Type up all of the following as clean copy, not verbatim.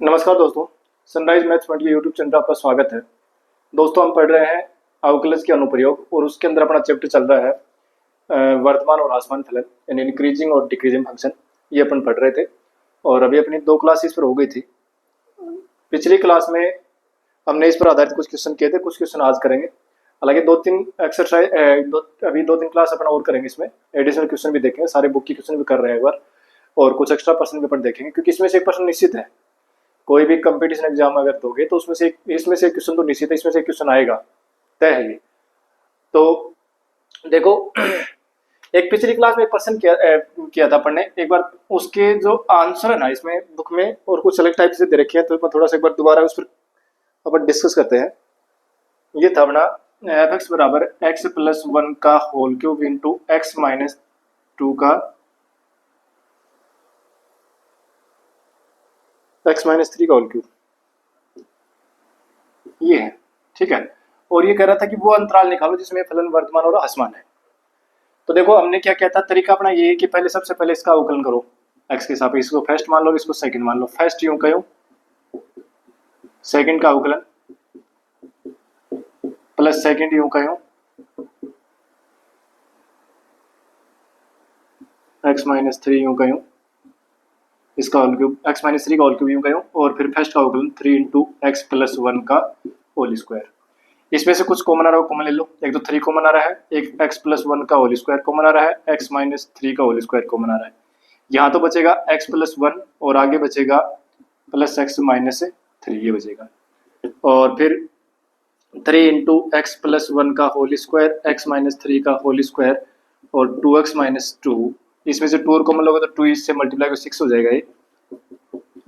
नमस्कार दोस्तों, sunrise maths point के यूट्यूब चैनल पर आपका स्वागत है। दोस्तों, हम पढ़ रहे हैं अवकलज के अनुप्रयोग और उसके अंदर अपना चैप्टर चल रहा है वर्तमान और आसमान फलन यानी इंक्रीजिंग और डिक्रीजिंग फंक्शन। ये अपन पढ़ रहे थे और अभी अपनी 2 क्लास इस पर हो गई थी। पिछली क्लास में हमने इस पर आधारित कुछ क्वेश्चन किए थे, कुछ क्वेश्चन आज करेंगे। हालांकि 2-3 एक्सरसाइज अभी 2-3 क्लास अपन और करेंगे, इसमें एडिशनल क्वेश्चन भी देखेंगे, सारे बुक की क्वेश्चन भी कर रहे हैं एक बार, और कुछ एक्स्ट्रा पर्सन भी अपन देखेंगे, क्योंकि इसमें से एक पर्सन निश्चित है। कोई भी कंपटीशन एग्जाम अगर दोगे तो उसमें से इसमें से क्वेश्चन तो निश्चित है, इसमें से क्वेश्चन आएगा, तय है ये। तो देखो, एक पिछली क्लास में एक क्वेश्चन किया था अपन ने, एक बार उसके जो आंसर है ना इसमें बुक में और कुछ सेलेक्ट टाइप से दे रखे हैं, तो मैं थोड़ा सा एक बार दोबारा उस पर अपन डिस्कस करते हैं। ये था अपना f(x) बराबर x+1 का होल क्यूब इंटू x-2 का x-3 का होल क्यूब, ये है, ठीक है। और ये कह रहा था कि वो अंतराल निकालो जिसमें फलन वर्तमान और आसमान है। तो देखो हमने क्या किया था, तरीका अपना ये है कि पहले सबसे पहले इसका अवकलन करो x के सापेक्ष, इसको फर्स्ट मान लो, इसको सेकंड मान लो। फर्स्ट यूं कहो, सेकंड का अवकलन प्लस सेकंड यूं कहो, x-3 यूं कहो, इसका होल क्यूब x-3 का होल क्यूब यूं कहो, और फिर फर्स्ट का अवकलन 3 इंटू x+1 का होल स्क्वायर। इसमें से कुछ कॉमन आ रहा है, कॉमन ले लो। एक तो 3 कॉमन आ रहा है, एक x+1 का होल स्क्वायर कॉमन आ रहा है, x-3 का होल स्क्वायर कॉमन आ रहा है। यहाँ तो बचेगा x+1 और आगे बचेगा प्लस x-3, ये बचेगा। और फिर 3 इंटू x+1 का होल स्क्वायर, x-3 का होल स्क्वायर और 2x-2, इसमें से 2 और कॉमन लोगे तो 2 इससे मल्टीप्लाई को 6 हो जाएगा।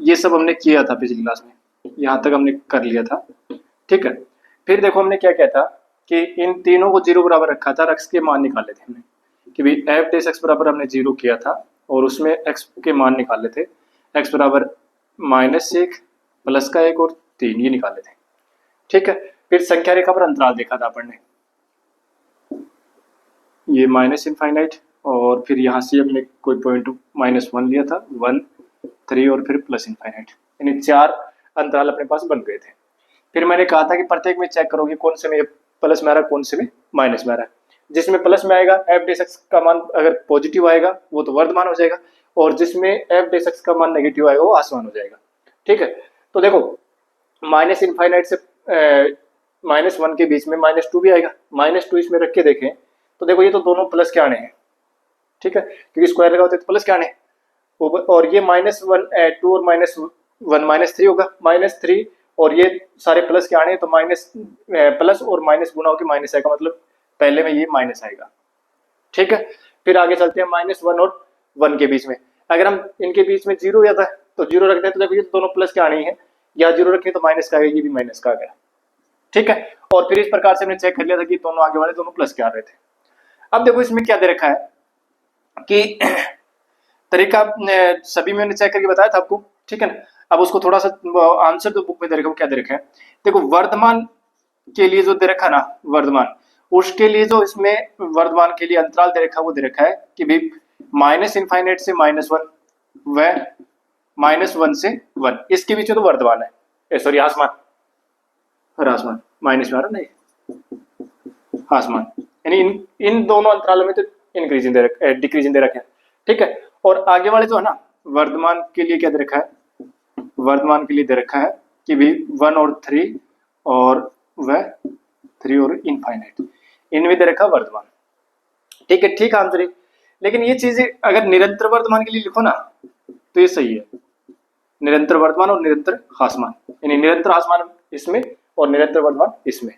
ये सब हमने किया था पिछली क्लास में, यहाँ तक हमने कर लिया था, ठीक है। फिर देखो हमने क्या किया था कि इन तीनों को 0 बराबर रखा था, x के मान निकाले थे हमने कि भाई f' बराबर हमने 0 किया था और उसमें x के मान निकाले थे, x बराबर -1 प्लस का 1 और 3, ये निकाले थे, ठीक है। फिर संख्या रेखा पर अंतराल देखा था अपन ने, ये -∞ और फिर यहाँ से हमने कोई पॉइंट -1 लिया था, 1, 3 और फिर +∞, यानी 4 अंतराल अपने पास बन गए थे। फिर मैंने कहा था कि प्रत्येक में चेक करोगे कौन से में प्लस में आ रहा है, कौन से में माइनस में आ रहा है। जिसमें प्लस में आएगा f' का मान अगर पॉजिटिव आएगा वो तो वर्तमान हो जाएगा, और जिसमें f' का मान नेगेटिव आएगा वो आसमान हो जाएगा, ठीक है। तो देखो -∞ से -1 के बीच में -2 भी आएगा, -2 इसमें रख के देखें तो देखो ये तो दोनों प्लस के आने हैं, ठीक है, क्योंकि स्क्वायर लगा होते तो प्लस के आने, और ये -2 और -1 -3 होगा, -3 और ये सारे प्लस के आने, तो प्लस और माइनस गुना होकर माइनस आएगा, मतलब पहले में ये माइनस आएगा, ठीक है। फिर आगे चलते हैं -1 और 1 के बीच में, अगर हम इनके बीच में 0 जाता है तो 0 रखते हैं, तो देखो ये दोनों प्लस के आने ही है, या 0 रखें तो माइनस का आएगा, ये भी माइनस का आ गया, ठीक है। और फिर इस प्रकार से हमने चेक कर लिया था कि दोनों आगे वाले दोनों प्लस के आ रहे थे। अब देखो इसमें क्या दे रखा है कि तरीका सभी में मैंने चेक करके बताया था आपको, ठीक है ना। अब उसको थोड़ा सा आंसर जो बुक में दे रखा है वो क्या दे रखा है, देखो वर्तमान के लिए जो दे रखा ना वर्तमान, उसके लिए जो इसमें वर्तमान के लिए अंतराल दे रखा है वो दे रखा है कि भाई -∞ से -1 व -1 से 1, इसके बीच में तो वर्तमान है, सॉरी आसमान, और आसमान माइनस में आ रहा नहीं, आसमान, यानी इन दोनों अंतरालों में तो इंक्रीजिंग दे रखा है, डिक्रीजिंग दे रखा है, ठीक है। और आगे वाले जो है ना वर्तमान के लिए क्या दे रखा है, वर्तमान के लिए दे रखा है कि भी 1 और 3 और वह 3 और इनफाइनाइट, इनमें दे रखा वर्तमान, ठीक है, ठीक आंसर है। लेकिन ये चीजें अगर निरंतर वर्तमान के लिए लिखो ना तो ये सही है, निरंतर वर्तमान और निरंतर आसमान, यानी निरंतर आसमान इसमें और निरंतर वर्तमान इसमें।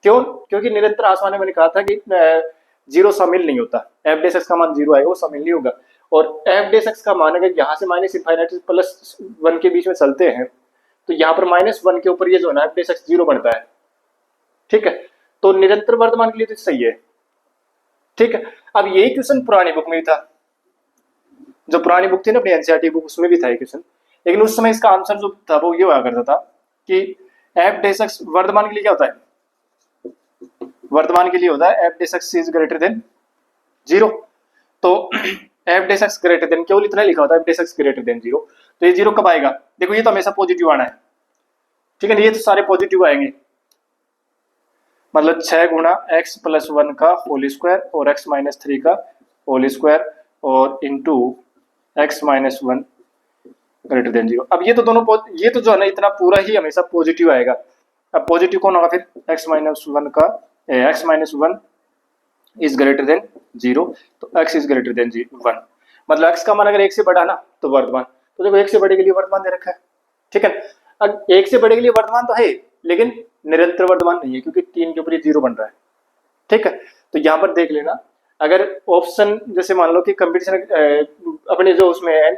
क्यों? क्योंकि निरंतर आसमान में मैंने कहा था कि 0 शामिल नहीं होता, f' का मान 0 आएगा वो शामिल नहीं होगा, और f' का मान अगर यहाँ से -∞ से +1 के बीच में चलते हैं तो यहाँ पर -1 के ऊपर ये जो है ना f' 0 बनता है, ठीक है। तो निरंतर वर्तमान के लिए तो सही है, ठीक है। अब यही क्वेश्चन पुरानी बुक में भी था, जो पुरानी बुक थी ना अपनी एनसीईआरटी बुक, उसमें भी था ये क्वेश्चन, लेकिन उस समय इसका आंसर जो था वो ये हुआ करता था कि f' वर्तमान के लिए क्या होता है, वर्तमान के लिए होता है f' इज ग्रेटर देन 0। तो एफ डेस एक्स ग्रेटर देन, केवल इतना लिखा होता है एफ डेस एक्स ग्रेटर देन 0। तो ये 0 कब आएगा? देखो ये तो हमेशा पॉजिटिव आना है, ठीक है, ये तो सारे पॉजिटिव आएंगे, मतलब 6 गुणा एक्स प्लस 1 का होल स्क्वायर और एक्स माइनस 3 का होल स्क्वायर और into x minus 1 greater than 0। अब ये तो दोनों ये तो जो है ना इतना पूरा ही हमेशा पॉजिटिव आएगा। अब पॉजिटिव कौन होगा फिर? एक्स माइनस 1 का x minus 1 is greater than 0, तो x इज ग्रेटर देन 1, मतलब x का मान अगर 1 से बड़ा ना तो वर्तमान, तो देखो 1 से बड़े के लिए वर्तमान दे रखा है, ठीक है। अब 1 से बड़े के लिए वर्तमान तो है लेकिन निरंतर वर्तमान नहीं है क्योंकि 3 के ऊपर ये 0 बन रहा है, ठीक है। तो यहाँ पर देख लेना, अगर ऑप्शन जैसे मान लो कि कंपटीशन अपने जो उसमें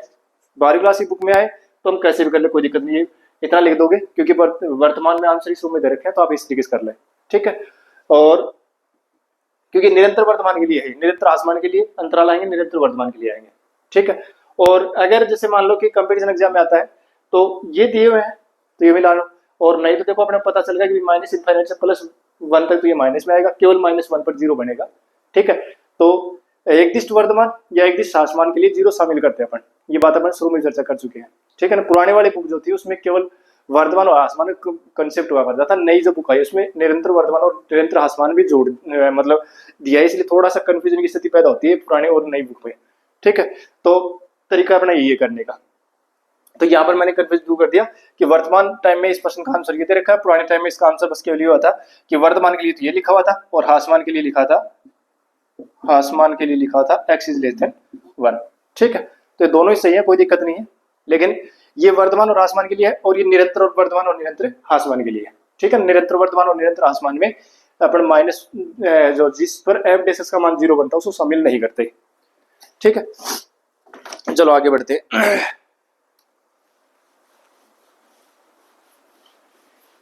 12वीं क्लास की बुक में आए तो हम कैसे भी कर ले, कोई दिक्कत नहीं है, इतना लिख दोगे क्योंकि वर्तमान में आंसर इस रूप में दे रखे हैं, तो आप इस तरीके से कर ले, ठीक है। और क्योंकि निरंतर वर्तमान के लिए है, निरंतर आसमान के लिए अंतराल आएंगे, निरंतर वर्तमान के लिए आएंगे, ठीक है। और अगर जैसे मान लो कि कंपटीशन एग्जाम में आता है तो ये दिए हुए हैं तो ये मिला लो, और नहीं तो देखो अपने पता चल गया कि माइनस इनफाइनाइट से प्लस 1 तक तो ये माइनस में आएगा, केवल -1 पर 0 बनेगा, ठीक है। तो एक दिष्ट वर्तमान या एक दिष्ट आसमान के लिए 0 शामिल करते हैं अपन, ये बात अपन शुरू में चर्चा कर चुके हैं, ठीक है ना। पुराने वाली बुक जो थी उसमें केवल वर्तमान और आसमान का कंसेप्ट हुआ करता था, नई जो बुक आई उसमें निरंतर वर्तमान और निरंतर आसमान भी जोड़ मतलब दिया है, इसलिए थोड़ा सा कंफ्यूजन की स्थिति पैदा होती है पुराने और नई बुक में, ठीक है। तो तरीका अपना ये करने का, तो यहाँ पर मैंने कंफ्यूज दूर कर दिया कि वर्तमान टाइम में इस प्रश्न का आंसर ये दे रखा है, पुराने टाइम में इसका आंसर बस केवल ये हुआ था कि वर्तमान के लिए तो ये लिखा हुआ था और आसमान के लिए लिखा था, आसमान के लिए लिखा था x इज लेस देन 1, ठीक है। तो ये दोनों ही सही है, कोई दिक्कत नहीं है, लेकिन ये वर्तमान और आसमान के लिए है और ये निरंतर और वर्तमान और निरंतर आसमान के लिए है, ठीक है। निरंतर वर्तमान और निरंतर आसमान में अपन माइनस जो जिस पर एफ डेस का मान 0 बनता है उसको शामिल नहीं करते, ठीक है। चलो आगे बढ़ते।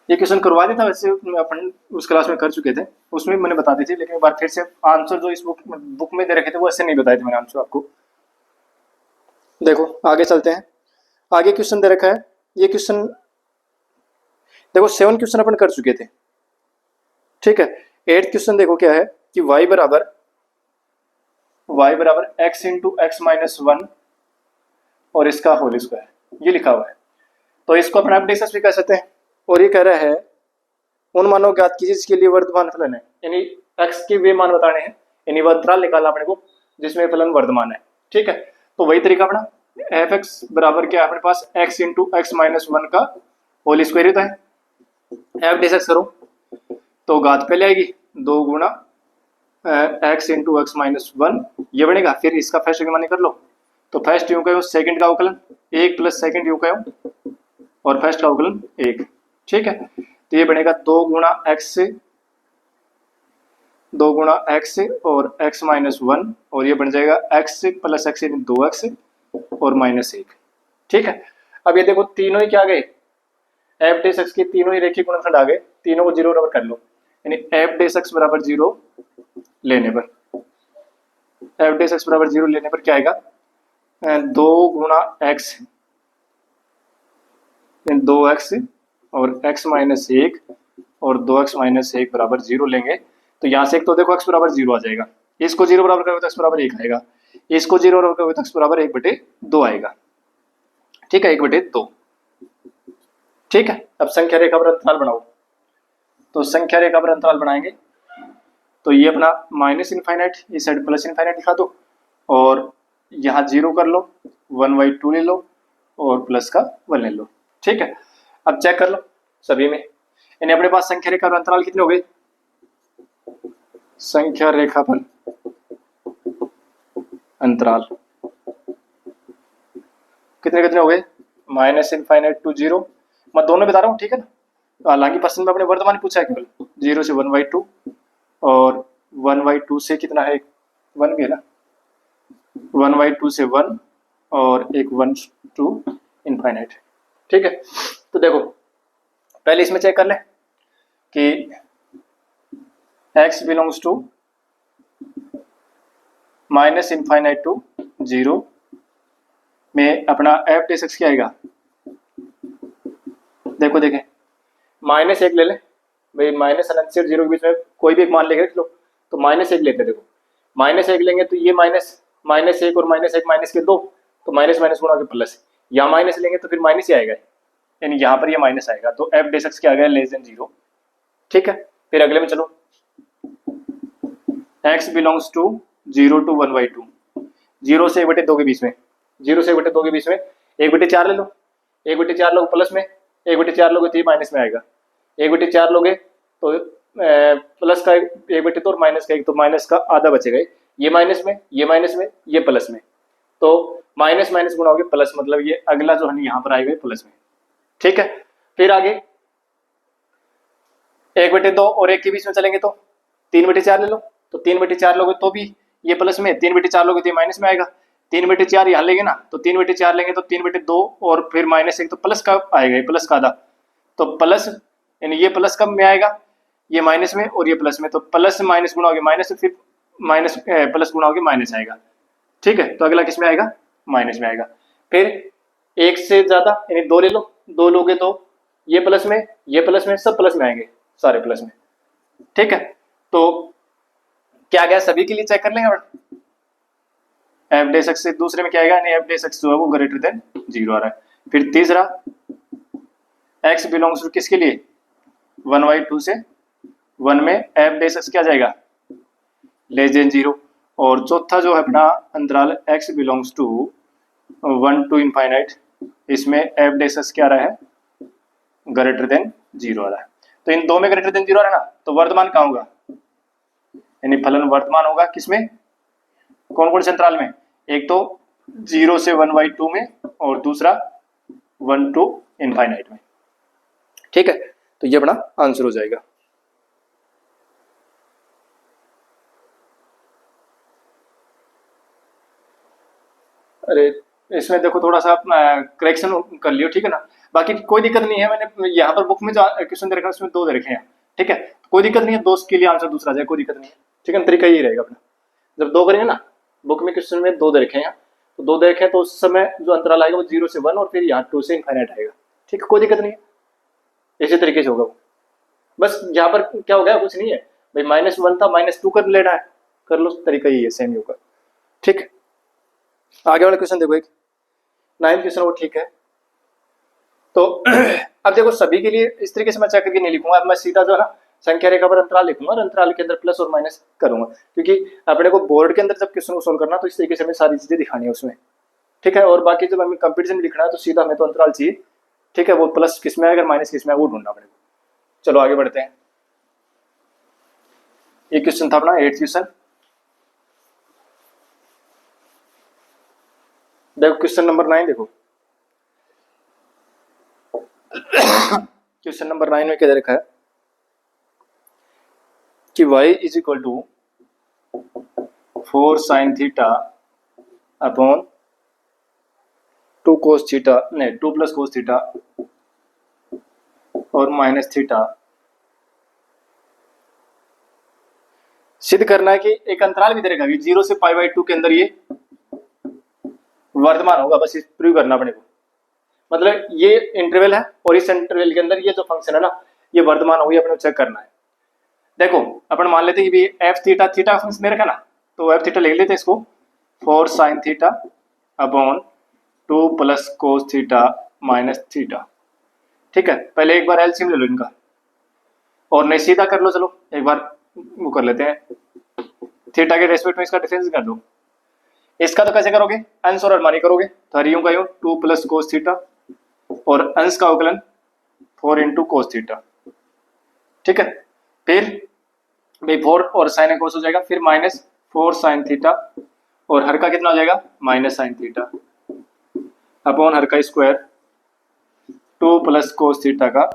ये क्वेश्चन करवा दिया था वैसे अपन उस क्लास में कर चुके थे, उसमें मैंने बता दी थी, लेकिन एक बार फिर से आंसर जो इस बुक में दे रखे थे वो ऐसे नहीं बताए थे मैंने आंसर आपको। देखो आगे चलते हैं, आगे क्वेश्चन दे रखा है, ये क्वेश्चन देखो 7 क्वेश्चन अपन कर चुके थे, ठीक है। 8th क्वेश्चन देखो क्या है कि y बराबर x इंटू एक्स माइनस 1 और इसका होल स्क्वायर, ये लिखा हुआ है। तो इसको अपना डिस्कस भी कर सकते हैं, और ये कह रहा है उन मानों ज्ञात कीजिए जिसके लिए वर्तमान फलन है, यानी x के वे मान बताने हैं, यानी अंतराल निकालना अपने को जिसमें फलन वर्तमान है, ठीक है। तो वही तरीका अपना एफ एक्स बराबर क्या है अपने पास x इंटू एक्स माइनस 1 का होल स्क्वायर होता है, एफ डी एक्स करो तो घात पहले आएगी 2 गुणा x इंटू एक्स माइनस 1 ये बनेगा, फिर इसका फर्स्ट मान कर लो, तो फर्स्ट यू का सेकंड का अवकलन 1 प्लस सेकंड यू का और फर्स्ट का अवकलन 1, ठीक है। तो ये बनेगा 2 गुणा x से और x माइनस 1 और ये बन जाएगा x प्लस x यानी 2x और माइनस 1, ठीक है। अब ये देखो तीनों ही क्या आ गए, एफ डेस एक्स के तीनों ही रेखीय गुणनखंड आ गए, तीनों को 0 बराबर कर लो, यानी एफ डेस एक्स बराबर 0 लेने पर, एफ डेस एक्स बराबर 0 लेने पर क्या आएगा 2 गुणा x 2x और x माइनस 1 और 2x माइनस 1 बराबर 0 लेंगे, तो यहाँ से एक तो देखो x बराबर 0 आ जाएगा, इसको 0 बराबर करोगे तो x बराबर 1 आएगा, इसको 0 बराबर करोगे तो x बराबर 1/2 आएगा, ठीक है, 1/2, ठीक है। अब संख्या रेखा पर अंतराल बनाओ, तो संख्या रेखा पर अंतराल बनाएंगे तो ये अपना माइनस इनफाइनाइट इस साइड प्लस इनफाइनाइट दिखा दो और यहाँ 0 कर लो, 1/2 ले लो और प्लस का 1 ले लो, ठीक है। अब चेक कर लो सभी में, यानी अपने पास संख्या रेखा पर अंतराल कितने हो गए, संख्या रेखा पर अंतराल कितने कितने हो गए माइनस इनफाइनाइट टू 0, मैं दोनों बता रहा हूँ, ठीक है ना। हालांकि प्रश्न में अपने वर्तमान पूछा है केवल 0 से 1/2 और 1/2 से कितना है 1 भी है ना, 1/2 से 1 और एक 1 to इनफाइनाइट, ठीक है। तो देखो पहले इसमें चेक कर ले कि x belongs to minus infinite to 0 में अपना एफ डेस एक्स क्या आएगा, देखो देखें -1 ले ले भाई, माइनस अनंत से 0 के बीच में कोई भी एक मान लेके रख लो, तो -1 लेते हैं, देखो -1 लेंगे तो ये माइनस -1 और -1 माइनस के 2, तो माइनस माइनस गुणा के प्लस, या माइनस लेंगे तो फिर माइनस ही आएगा, यानी यहाँ पर ये माइनस आएगा, तो एफ डे एक्स क्या आ गया, लेस देन 0। ठीक है, फिर अगले में चलो, x बिलोंग्स टू 0 to 1/2, 0 से 1/2 के बीच में, 0 से 1/2 के बीच में 1/4 ले लो, 1/4 लोगे प्लस में, 1/4 लोगे तो ये माइनस में आएगा, 1/4 लोगे तो प्लस का 1/2 और माइनस का 1, तो माइनस का आधा बचेगा, ये माइनस में, ये माइनस में, ये प्लस में, तो माइनस माइनस गुणा होगे प्लस, मतलब ये अगला जो है यहाँ पर आएगा प्लस में। ठीक है, फिर आगे 1/2 और 1 के बीच में चलेंगे तो 3/4 ले लो, तो 3/4 लोगे तो भी ये प्लस में, 3/4 लोगे तो ये माइनस में आएगा, 3/4 यहाँ लेंगे ना, तो 3/4 लेंगे तो 3/2 और फिर -1, तो प्लस का आएगा, ये प्लस का आधा, तो प्लस, यानी ये प्लस कब में आएगा, ये माइनस में और ये प्लस में, तो प्लस माइनस गुणा होगी माइनस, फिर माइनस प्लस गुणा होगी माइनस आएगा। ठीक है, तो अगला किस में आएगा, माइनस में आएगा। फिर 1 से ज्यादा यानी 2 ले लो, 2 लोगे तो ये प्लस में, ये प्लस में, सब प्लस में आएंगे, सारे प्लस में। ठीक है, तो क्या गया, सभी के लिए चेक कर लेंगे एफ डे एक्स से, दूसरे में क्या आएगा, एफ डे एक्स जो है वो ग्रेटर देन 0 आ रहा है। फिर तीसरा x बिलोंग्स टू किसके लिए, 1/2 से 1 में एफ डे एक्स क्या जाएगा, लेस देन 0। और चौथा जो है अपना अंतराल x belongs to 1 to infinite, इसमें एफ डे एक्स क्या आ रहा है, ग्रेटर देन 0 आ रहा है। तो इन दो में ग्रेटर देन 0 आ रहा है ना, तो वर्तमान कहाँ होगा, यानी फलन वर्तमान होगा किसमें, कौन कौन से अंतराल में, एक तो 0 से 1/2 में और दूसरा 1 to इनफाइनाइट में। ठीक है, तो ये अपना आंसर हो जाएगा। अरे इसमें देखो थोड़ा सा करेक्शन कर लियो, ठीक है ना, बाकी कोई दिक्कत नहीं है, मैंने यहाँ पर बुक में जो क्वेश्चन दे रखा है उसमें 2 दे रखे हैं। ठीक है, कोई दिक्कत नहीं है, 2 के लिए आंसर दूसरा जाए, कोई दिक्कत नहीं है। ठीक है, तरीका यही रहेगा अपना, जब 2 करेंगे ना, बुक में क्वेश्चन में 2 दे रखे हैं, तो 2 दे रखे हैं तो उस समय जो अंतराल आएगा वो 0 से 1 और फिर यहाँ 2 से इनफाइनाइट आएगा। ठीक है, कोई दिक्कत नहीं है, इसी तरीके से होगा वो। बस यहाँ पर क्या हो गया, कुछ नहीं है भाई, -1 था -2 कर लेना है, कर लो, तरीका ही है, सेम ही होगा। ठीक है, आगे वाला क्वेश्चन देखो, एक 9th क्वेश्चन वो ठीक है। तो अब देखो सभी के लिए इस तरीके से मैं चेक करके नहीं लिखूंगा, अब मैं सीधा जो है ना संख्या रेखा पर अंतराल लिखूंगा और अंतराल के अंदर प्लस और माइनस करूंगा, क्योंकि अपने को बोर्ड के अंदर जब क्वेश्चन को सोल्व करना तो इस तरीके से हमें सारी चीजें दिखानी है उसमें। ठीक है, और बाकी जब हमें कंपटीशन में लिखना है तो सीधा हमें तो अंतराल चाहिए। ठीक है, वो प्लस किस में आएगा माइनस किस में है वो ढूंढना पड़ेगा। चलो आगे बढ़ते हैं, ये क्वेश्चन था अपना 8th क्वेश्चन। देखो क्वेश्चन नंबर 9 देखो, क्वेश्चन नंबर 9 में क्या दे रखा है कि y is equal to 4 sine theta upon 2 cos theta, नहीं 2 प्लस कोस थीटा और माइनस थीटा। सिद्ध करना है कि एक अंतराल भी दे रखा है 0 से π/2 के अंदर ये वर्तमान होगा, बस प्रूव करना अपने को, मतलब ये इंटरवल है और इस इंटरवल के अंदर ये जो फंक्शन है ना ये वर्तमान होगी, अपने को चेक करना है। देखो अपन मान लेते हैं कि एफ थीटा, थीटा फंक्शन दे रखा ना, तो एफ थीटा लिख लेते हैं इसको 4 sine theta upon 2 plus cos theta minus theta. ठीक है, पहले एक बार एलसीएम ले लो इनका और नहीं सीधा कर लो, चलो एक बार वो कर लेते हैं, थीटा के रेस्पेक्ट में इसका डिफरेंस कर दो। इसका तो कैसे करोगे, अंश और अरमानी करोगे, तो हरियों का यूं 2 प्लस कोस थीटा और अंश का अवकलन 4 इंटू कोस थीटा। ठीक है, फिर भाई 4 और साइन कोस हो जाएगा, फिर माइनस 4 साइन थीटा और हर का कितना हो जाएगा minus sign theta upon her का स्क्वायर 2 प्लस कोस थीटा का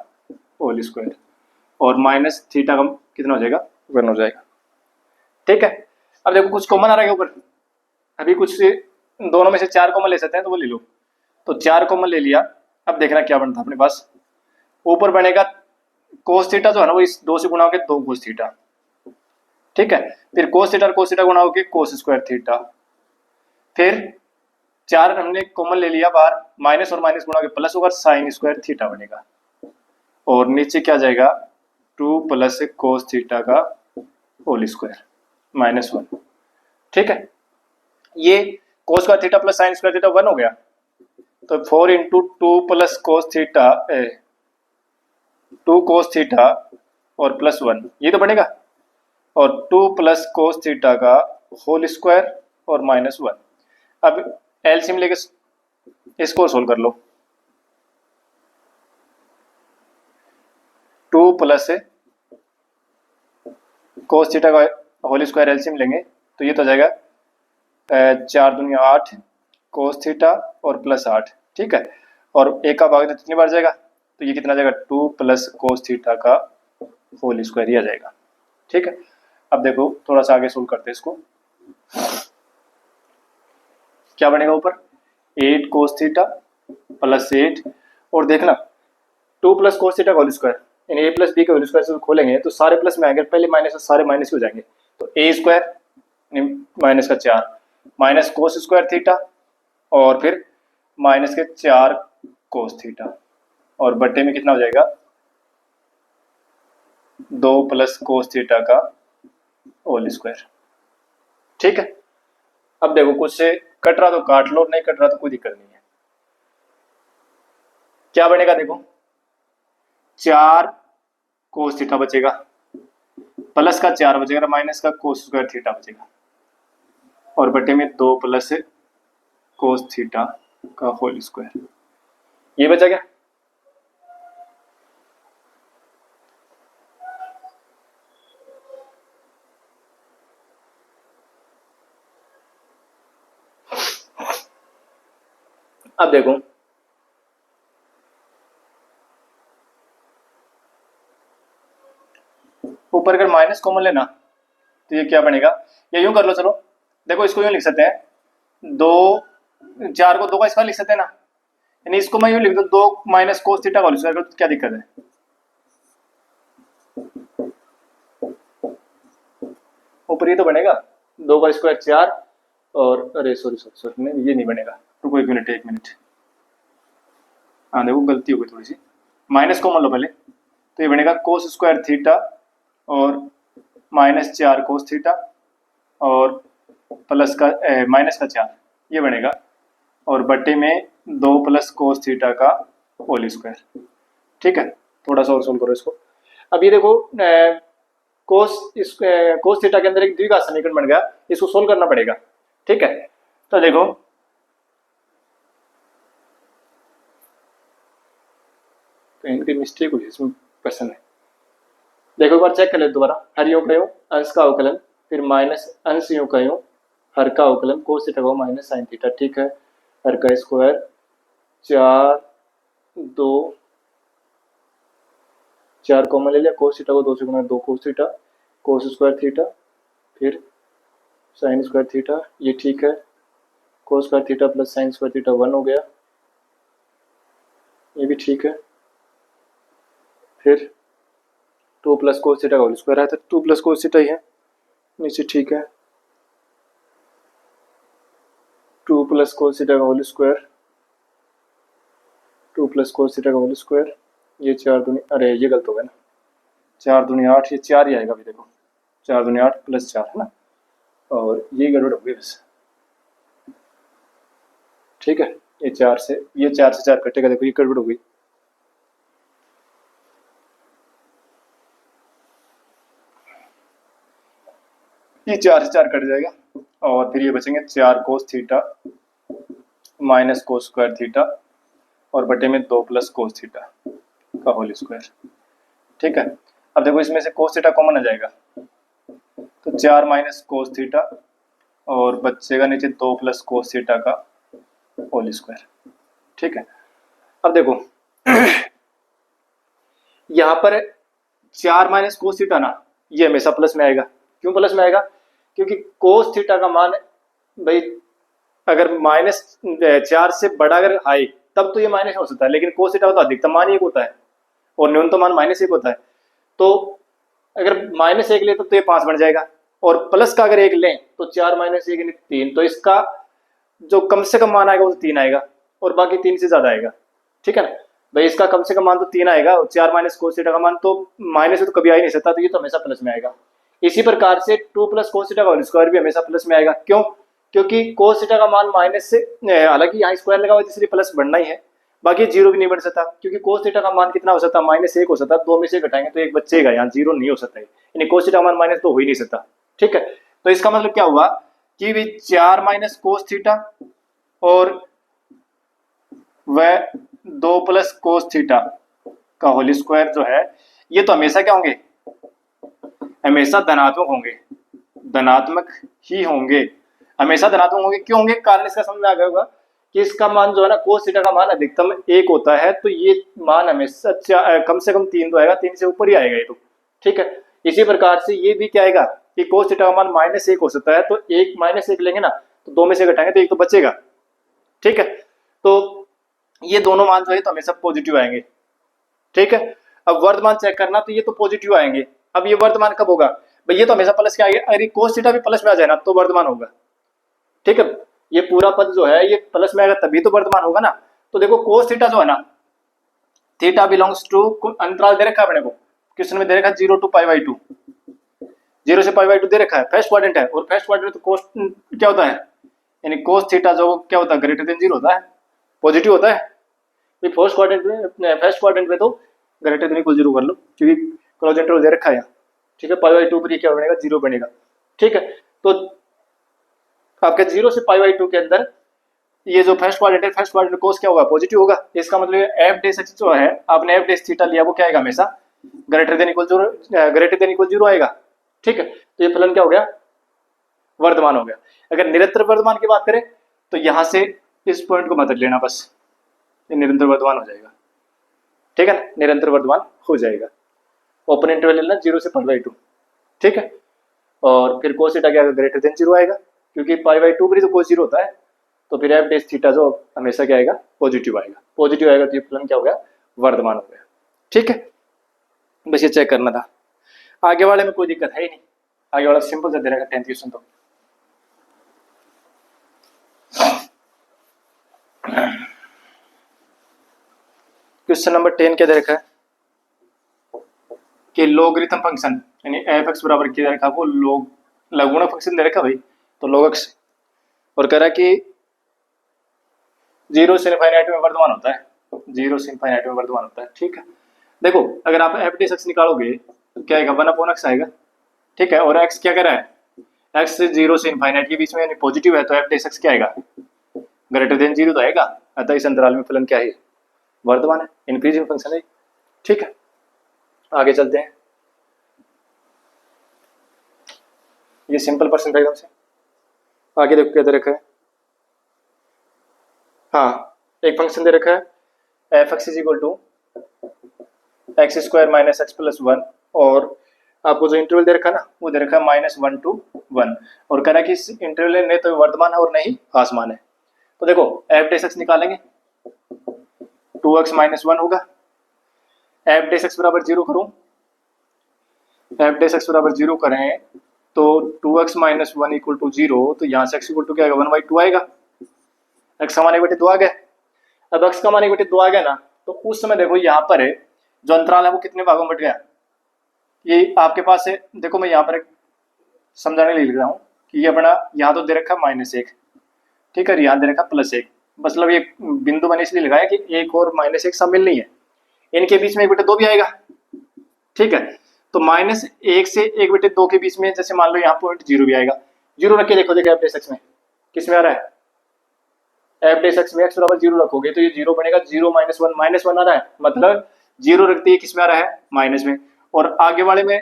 होल स्क्वायर और माइनस थीटा का कितना हो जाएगा 1 हो जाएगा। ठीक है, अब देखो कुछ कॉमन आ रहा है ऊपर, अभी कुछ दोनों में से 4 कॉमन ले सकते हैं तो वो ले लो, तो 4 कॉमन ले लिया। अब देखना क्या बनता है अपने पास, ऊपर बनेगा कोस थीटा जो है ना वो इस 2 से गुणा होकर 2 कोस थीटा। ठीक है, फिर कोस थीटा और कोस थीटा गुणा होकर कोस स्क्वायर थीटा, फिर 4 हमने कॉमन ले लिया बाहर, माइनस और माइनस गुणा होकर प्लस होगा साइन स्क्वायर थीटा बनेगा और नीचे क्या जाएगा 2 प्लस कोस थीटा का होल स्क्वायर -1। ठीक है, ये cos square theta plus sine square theta 1 हो गया, तो 4 into 2 plus cos theta 2 cos theta और प्लस 1 ये तो बनेगा, और 2 प्लस कोस थीटा का होल स्क्वायर और माइनस 1। अब एलसीएम लेके इसको सोल्व कर लो। 2 प्लस कोस थीटा का होल स्क्वायर एलसीएम लेंगे तो ये तो हो जाएगा 4 दूनी 8 कोस थीटा और प्लस 8, ठीक है, और एक का भाग कितनी बार जाएगा, तो ये कितना जाएगा 2 प्लस कोस थीटा का होल स्क्वायर ही आ जाएगा, ठीक है। अब देखो थोड़ा सा आगे सोल्व करते हैं इसको, क्या बनेगा ऊपर 8 कोस थीटा प्लस 8, और देखना 2 प्लस कोस थीटा का होल स्क्वायर यानी a प्लस बी के होल स्क्वायर से खोलेंगे तो सारे प्लस में आएंगे, पहले माइनस सारे माइनस हो जाएंगे, तो a स्क्वायर माइनस का 4 माइनस कोस स्क्वायर थीटा और फिर माइनस के 4 कोस थीटा और बट्टे में कितना हो जाएगा 2 प्लस कोस थीटा का होल स्क्वायर, ठीक है। अब देखो कुछ से कट रहा तो काट लो, नहीं कट रहा तो कोई दिक्कत नहीं है। क्या बनेगा देखो 4 कोस थीटा बचेगा प्लस का 4 बचेगा माइनस का कोस स्क्वायर थीटा बचेगा और बटे में 2 प्लस कोस थीटा का होल स्क्वायर, ये बचा क्या। अब देखो ऊपर अगर माइनस कॉमन लेना तो ये क्या बनेगा, या यूं कर लो, चलो देखो इसको यूं लिख सकते हैं 2 4 को 2 का स्क्वायर लिख सकते हैं ना, यानी इसको मैं यूं लिख दूं 2 माइनस कोस थीटा का होल स्क्वायर, तो क्या दिक्कत है। ऊपर ये तो बनेगा 2 का स्क्वायर 4 और अरे सॉरी नहीं ये नहीं बनेगा, रुको एक मिनट हाँ देखो गलती हो गई थोड़ी सी, माइनस कॉमन लो पहले, तो ये बनेगा कोस स्क्वायर थीटा और माइनस 4 कोस थीटा और प्लस का माइनस का 4 ये बनेगा, और बट्टे में 2 प्लस कोस थीटा का होल स्क्वायर, ठीक है। थोड़ा सा और सोल्व करो इसको। अब ये देखो कोस थीटा के अंदर एक द्विघात समीकरण बन गया, इसको सोल्व करना पड़ेगा, ठीक है। तो देखो कहीं भी मिस्टेक हुई इसमें क्वेश्चन है, देखो एक बार चेक कर ले दोबारा। हर योग का योग अंश का अवकलन फिर माइनस अंश योग का योग हर का अवकलन कोस थीटा को माइनस साइन थीटा, ठीक है। हर का स्क्वायर 4 2 4 कॉमन ले लिया, कोस थीटा को 2 से गुना 2 cos theta cos square theta फिर साइन स्क्वायर थीटा, ये ठीक है। Cos square theta plus sine square theta 1 हो गया, ये भी ठीक है। फिर 2 प्लस कोस थीटा का होल स्क्वायर आया था, 2 प्लस कोस थीटा ही है नीचे, ठीक है। 2 प्लस कोस थीटा का whole square 2 plus cos theta का होल स्क्वायर, ये 4 दूनी अरे ये गलत हो गया ना, 4 दूनी 8 ये 4 ही आएगा, अभी देखो 4 दूनी 8 प्लस 4 है ना, और ये गड़बड़ हो गई बस, ठीक है। ये 4 से 4 कटेगा, देखो ये गड़बड़ हो गई, ये 4 से 4 कट जाएगा और फिर ये बचेंगे 4 cos theta minus cos square theta और बटे में 2 प्लस कोस थीटा का होल स्क्वायर, ठीक है। अब देखो इसमें से कोस थीटा कॉमन आ जाएगा तो 4 माइनस कोस थीटा और बचेगा नीचे 2 प्लस कोस थीटा का होल स्क्वायर, ठीक है। अब देखो यहाँ पर 4 माइनस कोस थीटा ना ये हमेशा प्लस में आएगा, क्यों प्लस में आएगा, क्योंकि कोस थीटा का मान भाई अगर माइनस 4 से बड़ा अगर हाई तब तो ये माइनस हो सकता है, लेकिन कोस थीटा का तो अधिकतम मान 1 होता है और न्यूनतम मान -1 होता है, तो अगर -1 ले तो ये 5 बन जाएगा, और प्लस का अगर 1 लें तो 4 माइनस 1 यानी 3, तो इसका जो कम से कम मान आएगा वो 3 आएगा और बाकी 3 से ज्यादा आएगा, ठीक है ना भाई। इसका कम से कम मान तो 3 आएगा और 4 माइनस कोस थीटा का मान तो माइनस से तो कभी आ ही नहीं सकता, तो ये तो हमेशा प्लस में आएगा। इसी प्रकार से 2 प्लस कोस थीटा का होल स्क्वायर भी हमेशा प्लस में आएगा, क्यों, क्योंकि कोस थीटा का मान माइनस से, हालांकि यहाँ स्क्वायर लगा हुआ है इसलिए प्लस बढ़ना ही है, बाकी जीरो भी नहीं बढ़ सकता क्योंकि कोस थीटा का मान कितना हो सकता है, -1 हो सकता है, दो में से घटाएंगे तो एक बचेगा, यहाँ जीरो नहीं हो सकता है, यानी कोस थीटा का मान -2 हो ही नहीं सकता। ठीक है, तो इसका मतलब क्या हुआ कि भी 4 माइनस कोस थीटा और वह 2 प्लस कोस थीटा का होल स्क्वायर जो है ये तो हमेशा क्या होंगे, हमेशा धनात्मक होंगे, धनात्मक ही होंगे, हमेशा धनात्मक होंगे। क्यों होंगे, कारण इसका समझ में आ गया होगा कि इसका मान जो है ना कोस थीटा का मान अधिकतम 1 होता है, तो ये मान हमेशा कम से कम 3 तो आएगा, 3 से ऊपर ही आएगा ये तो। ठीक है, इसी प्रकार से ये भी क्या आएगा कि कोस थीटा का मान -1 हो सकता है, तो 1 -1 लेंगे ना तो 2 में से घटाएंगे तो एक तो बचेगा। ठीक है, तो ये दोनों मान जो है तो हमेशा पॉजिटिव आएंगे। ठीक है, अब वर्तमान चेक करना, तो ये तो पॉजिटिव आएंगे। अब ये वर्तमान कब होगा भाई, ये तो हमेशा प्लस के आएंगे, अरे कोस थीटा भी प्लस में आ जाए ना तो वर्तमान होगा। ठीक है, ये पूरा पद जो है ये प्लस में आएगा तभी तो वर्तमान होगा ना। तो देखो कोस थीटा जो है ना, थीटा बिलोंग्स टू, अंतराल दे रखा है अपने को, क्वेश्चन में दे रखा है 0 to π/2, 0 से π/2 दे रखा है, फर्स्ट क्वाड्रेंट है, और फर्स्ट क्वाड्रेंट तो कोस क्या होता है, यानी कोस थीटा जो क्या होता है, >0 होता है, पॉजिटिव होता है। फर्स्ट क्वाड्रेंट में तो >0 कर लो क्योंकि क्लोज इंटरवल दे रखा है। ठीक है, π/2 पर ये क्या बनेगा, 0 बनेगा। ठीक है, तो आपके 0 से π/2 के अंदर ये जो फर्स्ट क्वाड्रेंट है, फर्स्ट क्वाड्रेंट कोस क्या होगा, पॉजिटिव होगा। इसका मतलब f' जो है आपने f' थीटा लिया वो क्या आएगा, हमेशा >0 आएगा। ठीक है, तो ये फलन क्या हो गया, वर्तमान हो गया। अगर निरंतर वर्तमान की बात करें तो यहां से इस पॉइंट को मत लेना, बस ये निरंतर वर्तमान हो जाएगा। ठीक है, निरंतर वर्तमान हो जाएगा। ओपन इंटरवल लेना 0 से π/2। ठीक है, और फिर कोस थीटा क्या आएगा, >0 आएगा क्योंकि π/2 पर ही तो कोस 0 होता है, तो फिर f' थीटा जो हमेशा क्या आएगा, पॉजिटिव आएगा। पॉजिटिव आएगा तो ये फलन क्या हो गया, वर्तमान हो गया। ठीक है, बस ये चेक करना था, आगे वाले में कोई दिक्कत है ही नहीं, आगे वाला सिंपल से दे रखा 10th क्वेश्चन। तो क्वेश्चन नंबर 10 क्या दे रखा है कि लोगरिथम फंक्शन यानी f(x) बराबर क्या दे रखा है, वो लघुगुणक फंक्शन दे रखा भाई, तो log x, और कह रहा है कि 0 से इनफाइनाइट में वर्तमान होता है, 0 से इनफाइनाइट में वर्तमान होता है। ठीक है, देखो अगर आप f' निकालोगे तो क्या आएगा, 1/x आएगा। ठीक है, और x क्या कर रहा है, x 0 से इनफाइनाइट के बीच में यानी पॉजिटिव है, तो f' क्या आएगा, >0 तो आएगा। अतः इस अंतराल में फलन क्या है, वर्तमान है, इंक्रीजिंग फंक्शन है। ठीक है, आगे चलते हैं। ये सिंपल पर्सन एकदम से, आगे देखो क्या दे रखा है। हाँ, एक फंक्शन दे रखा है f(x) = x² - x + 1, और आपको जो इंटरवल दे रखा है ना वो दे रखा है -1 to 1, और कहना कि इस इंटरवल में तो वर्तमान है और नहीं ह्रासमान है। तो देखो f' निकालेंगे, 2x - 1 होगा, f' बराबर 0 करूं, f' बराबर 0 करें तो 2x - 1 = 0, तो यहाँ से x = क्या आएगा, 1/2 आएगा। x का मान 1/2 आ गया। अब x का मान 1/2 आ गया ना, तो उस समय देखो यहाँ पर है जो अंतराल है वो कितने भागों में बट गया, ये आपके पास है। देखो मैं यहाँ पर एक समझाने लिख रहा हूँ कि ये अपना यहाँ तो दे रखा -1, ठीक है, यहाँ दे रखा +1, मतलब ये बिंदु मैंने इसलिए लगाया कि 1 और -1 शामिल नहीं है, इनके बीच में 1/2 भी आएगा। ठीक है, तो -1 से 1/2 के बीच में जैसे मान लो यहाँ पॉइंट 0 भी आएगा, 0 रख के देखो f' में किस में आ रहा है, f' में x बराबर 0 रखोगे तो ये 0 बनेगा, 0 - 1 -1 आ रहा है, मतलब 0 रखते ही किस में आ रहा है, माइनस में। और आगे वाले में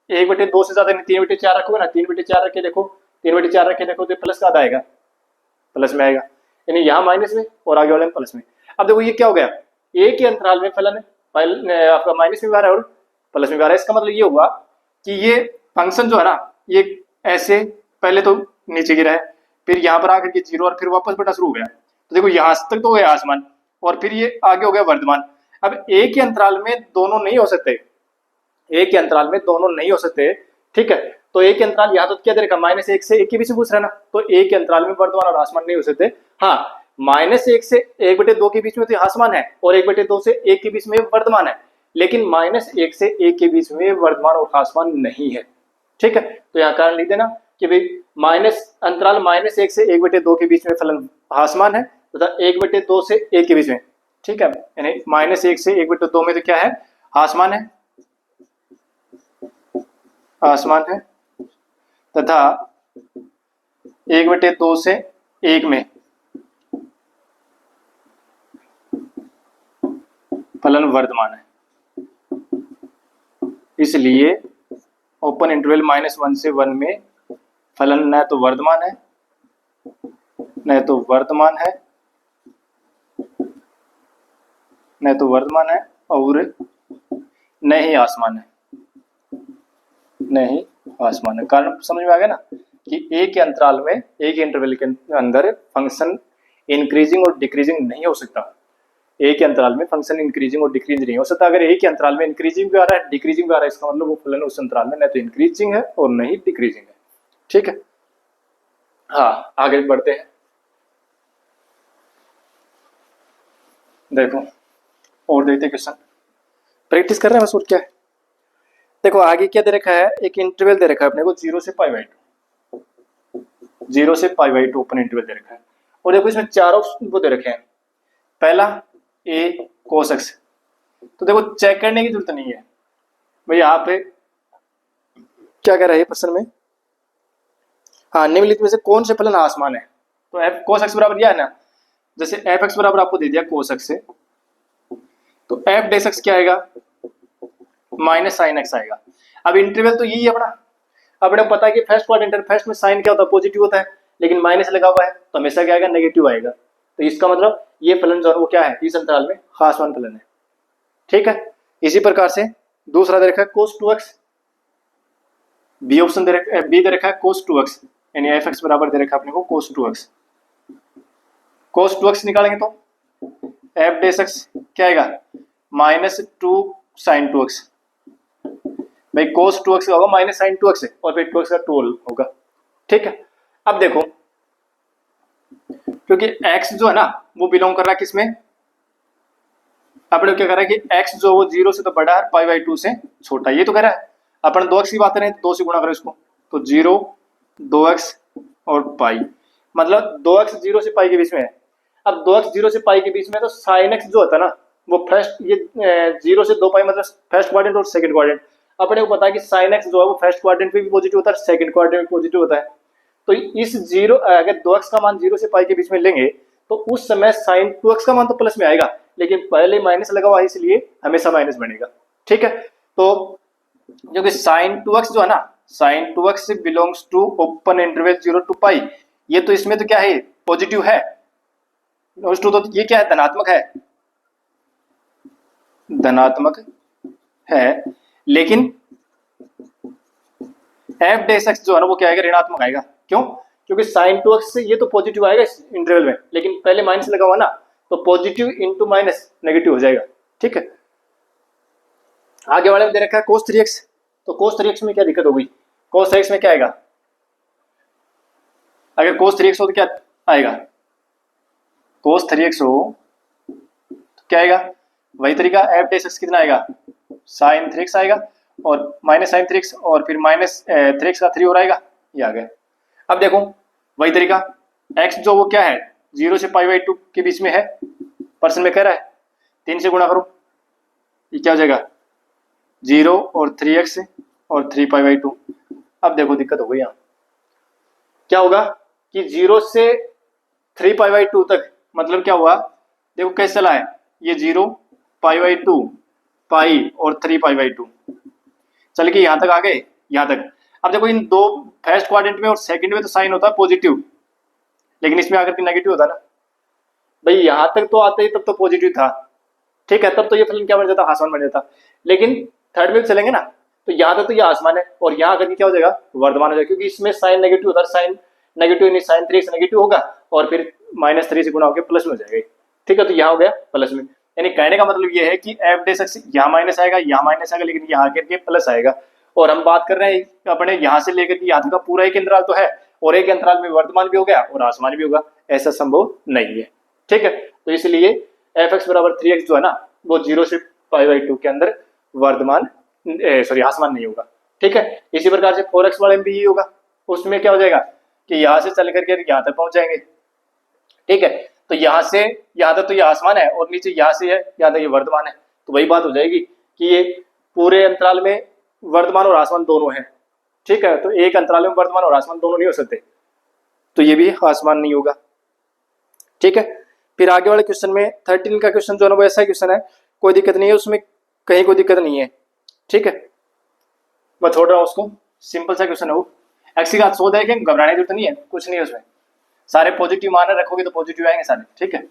1/2 से ज्यादा नहीं, 3/4 रखोगे ना, 3/4 रख के देखो, 3/4 रख के देखो तो प्लस का आधा आएगा, प्लस में आएगा, यानी यहाँ माइनस में और आगे वाले में प्लस में। अब देखो ये क्या हो गया, एक ही अंतराल में फलन आपका माइनस में भी आ रहा है और प्लस में भी आ रहा है। इसका मतलब ये हुआ कि ये फंक्शन जो है ना ये ऐसे पहले तो नीचे गिरा है, फिर यहाँ पर आकर के 0 और फिर वापस बढ़ना शुरू हो गया। तो देखो यहाँ तक तो हो गया आसमान और फिर ये आगे हो गया वर्तमान। अब एक ही अंतराल में दोनों नहीं हो सकते, एक ही अंतराल में दोनों नहीं हो सकते, ठीक है। तो एक ही अंतराल यहाँ तो क्या दे रखा, -1 से 1 के बीच में पूछ रहा है ना, तो एक ही अंतराल में वर्तमान और आसमान नहीं हो सकते। हाँ, -1 से 1/2 के बीच में तो आसमान है और 1/2 से 1 के बीच में वर्तमान है, लेकिन -1 से 1 के बीच में वर्तमान और आसमान नहीं है, ठीक है। तो यहाँ कारण लिख देना, कि भाई माइनस अंतराल -1 से 1/2 के बीच में फलन हासमान है तथा 1/2 से 1 के बीच में, ठीक है, यानी -1 से 1/2 में तो क्या है, हासमान है, आसमान है, तथा 1/2 से 1 में फलन वर्धमान है। इसलिए ओपन इंटरवल -1 से 1 में फलन न तो वर्धमान है, न तो वर्धमान है, न तो वर्धमान है और न ही आसमान है, न ही आसमान है। कारण समझ में आ गया ना कि एक के अंतराल में, एक इंटरवल के अंदर फंक्शन इंक्रीजिंग और डिक्रीजिंग नहीं हो सकता। एक के अंतराल में फंक्शन इंक्रीजिंग और डिक्रीजिंग नहीं हो सकता। अगर एक के अंतराल में इंक्रीजिंग भी आ रहा है, डिक्रीजिंग भी आ रहा है, इसका मतलब वो फलन उस अंतराल में न तो इंक्रीजिंग है और न ही डिक्रीजिंग है। ठीक है, हाँ आगे बढ़ते हैं। देखो और देखते क्वेश्चन, प्रैक्टिस कर रहे हैं बस, और क्या है। देखो आगे क्या दे रखा है, एक इंटरवल दे रखा है अपने को 0 से π/2, 0 से π/2 ओपन इंटरवल दे रखा है। और देखो इसमें चार ऑप्शन वो दे रखे हैं। पहला a cos x, तो देखो चेक करने की जरूरत नहीं है भाई, यहाँ पे क्या कह रहा है प्रश्न में, हाँ निम्नलिखित में से कौन से फलन आसमान है। तो f cos x बराबर यह है ना, जैसे f x बराबर आपको दे दिया cos x से, तो f डैश x क्या आएगा, माइनस साइन x आएगा। अब इंटरवल तो यही है अपना, अपने को पता है कि फर्स्ट क्वाड्रेंट, फर्स्ट में साइन क्या होता है, पॉजिटिव होता है, लेकिन माइनस लगा हुआ है तो हमेशा क्या आएगा, नेगेटिव आएगा। तो इसका मतलब ये फलन जो है वो क्या है, इस अंतराल में आसमान फलन है। ठीक है, इसी प्रकार से दूसरा दे रखा है cos 2x, बी ऑप्शन दे रखा है, बी दे रखा है cos 2x, यानी एफ एक्स बराबर दे रखा है अपने को cos 2x। cos 2x निकालेंगे तो f डैश x क्या आएगा, -2 sin 2x। भाई cos 2x का होगा माइनस sin 2x है, और फिर 2x का 2 होगा। ठीक है, अब देखो क्योंकि x जो है ना वो बिलोंग कर रहा है किसमें, अपने क्या कर रहा है कि x जो वो 0 से तो बड़ा है, π/2 से छोटा, ये तो कह रहा है। अपन 2x की बात करें तो 2 से गुणा करो इसको, तो 0 2x और पाई, मतलब 2x 0 से पाई के बीच में है। अब 2x 0 से पाई के बीच में तो sin x जो होता है ना वो फर्स्ट, ये 0 से 2 पाई मतलब फर्स्ट क्वाड्रेंट और सेकंड क्वाड्रेंट। अपने को पता है कि sin x जो है वो फर्स्ट क्वाड्रेंट पे भी पॉजिटिव होता है, सेकंड क्वाड्रेंट में पॉजिटिव होता है। तो इस 0 अगर 2x का मान 0 से पाई के बीच में लेंगे तो उस समय sin 2x का मान तो प्लस में आएगा, लेकिन पहले माइनस लगा हुआ है इसलिए हमेशा माइनस बनेगा। ठीक है, तो जो कि sin 2x जो है ना, sin 2x belongs to open interval 0 to pi, ये तो इसमें तो क्या है, पॉजिटिव है, तो ये क्या है, धनात्मक है, धनात्मक है, लेकिन f डैश x जो है ना वो क्या आएगा, ऋणात्मक आएगा। क्यों, क्योंकि sin 2x से ये तो पॉजिटिव आएगा इस इंटरवल में, लेकिन पहले माइनस लगा हुआ ना, तो पॉजिटिव इंटू माइनस नेगेटिव हो जाएगा। ठीक है, आगे वाले में दे रखा है cos 3x, तो cos 3x में क्या दिक्कत हो गई, cos 3x में क्या आएगा, अगर cos 3x हो तो क्या आएगा, cos 3x हो तो क्या आएगा, वही तरीका f डैश x कितना आएगा, sin 3x आएगा, और माइनस साइन 3x, और फिर माइनस 3x का 3 हो रहेगा, ये आ गया। अब देखो वही तरीका, x जो वो क्या है 0 से π/2 के बीच में है, परसेंट में कह रहा है, 3 से गुणा करो, ये क्या हो जाएगा 0 और 3x और 3 π/2। अब देखो दिक्कत हो गई यहाँ, क्या होगा कि 0 से 3 π/2 तक, मतलब क्या हुआ, देखो कैसे चला है, ये 0 π/2 पाई और 3 π/2, चल के यहाँ तक आ गए, यहाँ तक। अब देखो इन दो फर्स्ट क्वाड्रेंट में और सेकंड में तो साइन होता है पॉजिटिव, लेकिन इसमें आकर के नेगेटिव होता ना। भाई यहाँ तक तो आते ही तब तो पॉजिटिव था, ठीक है, तब तो ये फलन क्या बन जाता, आसमान बन जाता। लेकिन थर्ड में चलेंगे ना, तो यहाँ तक तो ये आसमान है, और यहाँ आकर के क्या हो जाएगा, वर्धमान हो जाएगा, क्योंकि इसमें साइन नेगेटिव होता है, साइन नेगेटिव नहीं, साइन 3x नेगेटिव होगा, और फिर -3 से गुणा होकर प्लस में हो जाएगा। ठीक है, तो यहाँ हो गया प्लस में, यानी कहने का मतलब ये है कि f डैश x यहाँ माइनस आएगा, यहाँ माइनस आएगा, लेकिन यहाँ आकर के प्लस आएगा। और हम बात कर रहे हैं अपने यहाँ से लेकर के यहाँ तक का पूरा एक अंतराल तो है, और एक अंतराल में वर्तमान भी हो गया और आसमान भी होगा, ऐसा संभव नहीं है। ठीक है, तो इसलिए f(x) बराबर 3x जो है ना वो 0 से π/2 के अंदर वर्तमान आसमान नहीं होगा। ठीक है, इसी प्रकार से 4x वाले में भी यही होगा, उसमें क्या हो जाएगा कि यहाँ से चल करके यहाँ तक पहुंच जाएंगे। ठीक है, तो यहाँ से यहाँ तक तो ये आसमान है और नीचे यहाँ से है यहाँ तक ये वर्धमान है, तो वही बात हो जाएगी कि ये पूरे अंतराल में वर्धमान और आसमान दोनों है। ठीक है, तो एक अंतराल में वर्धमान और आसमान दोनों नहीं हो सकते, तो ये भी आसमान नहीं होगा। ठीक है, फिर आगे वाले क्वेश्चन में 13 का क्वेश्चन जो है वो ऐसा क्वेश्चन है, कोई दिक्कत नहीं है उसमें, कहीं कोई दिक्कत नहीं है। ठीक है, मैं छोड़ रहा हूँ उसको, सिंपल सा क्वेश्चन है वो। एक्स की घात 100 देखें, घबराने की जरूरत नहीं है, कुछ नहीं है उसमें, सारे पॉजिटिव मान रखोगे तो पॉजिटिव आएंगे सारे। ठीक है,